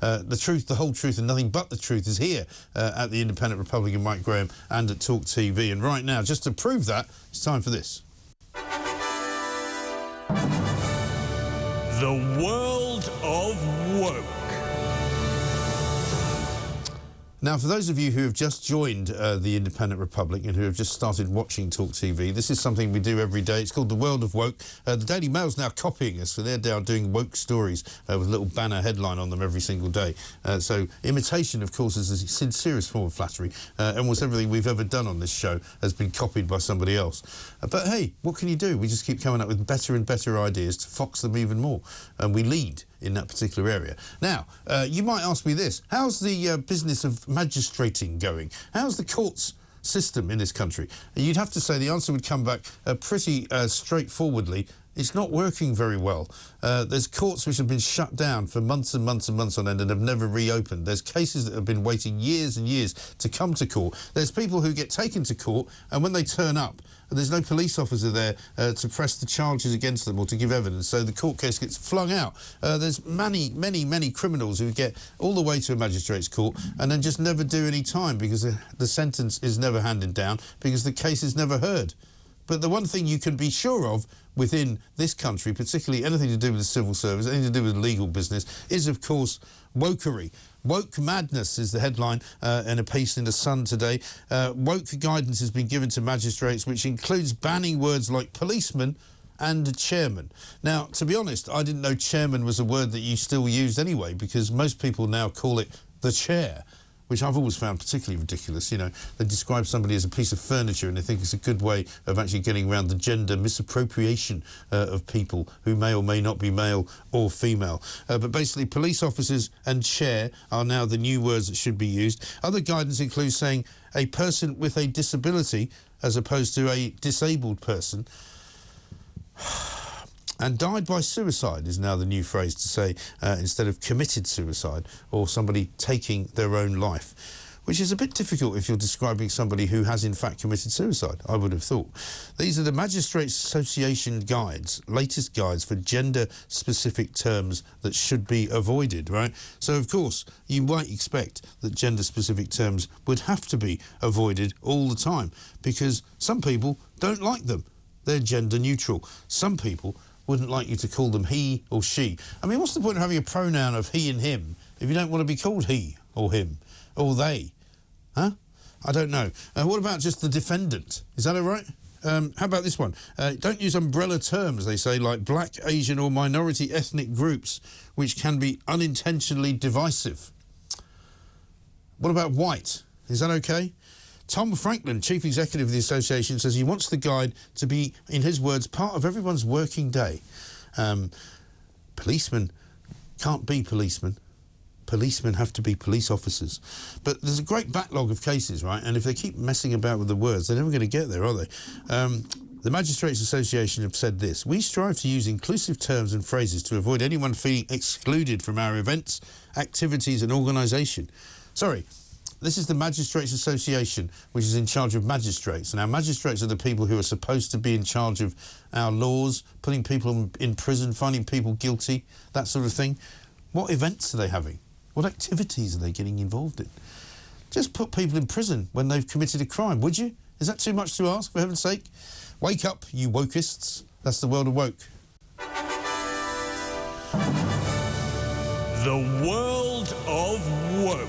The truth, the whole truth and nothing but the truth is here at the Independent Republican Mike Graham and at TalkTV. And right now, just to prove that, it's time for this. The world of woke. Now, for those of you who have just joined the Independent Republic and who have just started watching TalkTV, this is something we do every day. It's called The World of Woke. The Daily Mail's now copying us, so they're now doing woke stories with a little banner headline on them every single day. So imitation, of course, is the sincerest form of flattery. Almost everything we've ever done on this show has been copied by somebody else. But hey, what can you do? We just keep coming up with better and better ideas to fox them even more. And we lead in that particular area. Now, you might ask me this. How's the business of magistrating going? How's the courts system in this country? You'd have to say the answer would come back pretty straightforwardly. It's not working very well. There's courts which have been shut down for months and months and months on end and have never reopened. There's cases that have been waiting years and years to come to court. There's people who get taken to court, and when they turn up, there's no police officer there to press the charges against them or to give evidence, so the court case gets flung out. There's many criminals who get all the way to a magistrate's court and then just never do any time because the sentence is never handed down because the case is never heard. But the one thing you can be sure of within this country, particularly anything to do with the civil service, anything to do with legal business, is, of course, wokery. Woke madness is the headline in a piece in The Sun today. Woke guidance has been given to magistrates, which includes banning words like policeman and chairman. Now, to be honest, I didn't know chairman was a word that you still used anyway, because most people now call it the chair, which I've always found particularly ridiculous. You know, they describe somebody as a piece of furniture and they think it's a good way of actually getting around the gender misappropriation of people who may or may not be male or female. But basically, police officers and chair are now the new words that should be used. Other guidance includes saying a person with a disability as opposed to a disabled person. And died by suicide is now the new phrase to say instead of committed suicide or somebody taking their own life, which is a bit difficult if you're describing somebody who has in fact committed suicide, I would have thought. These are the Magistrates Association guides, latest guides for gender-specific terms that should be avoided, right? So, of course, you might expect that gender-specific terms would have to be avoided all the time because some people don't like them. They're gender neutral. Some people wouldn't like you to call them he or she. I mean, what's the point of having a pronoun of he and him if you don't want to be called he or him or they? Huh? I don't know. What about just the defendant? Is that all right? How about this one? Don't use umbrella terms, they say, like black, Asian or minority ethnic groups, which can be unintentionally divisive. What about white? Is that okay? Tom Franklin, chief executive of the association, says he wants the guide to be, in his words, part of everyone's working day. Policemen can't be policemen. Policemen have to be police officers. But there's a great backlog of cases, right? And if they keep messing about with the words, they're never going to get there, are they? The Magistrates Association have said this: we strive to use inclusive terms and phrases to avoid anyone feeling excluded from our events, activities and organisation. Sorry. This is the Magistrates Association, which is in charge of magistrates. And our magistrates are the people who are supposed to be in charge of our laws, putting people in prison, finding people guilty, that sort of thing. What events are they having? What activities are they getting involved in? Just put people in prison when they've committed a crime, would you? Is that too much to ask, for heaven's sake? Wake up, you wokeists. That's the world of woke. The world of woke.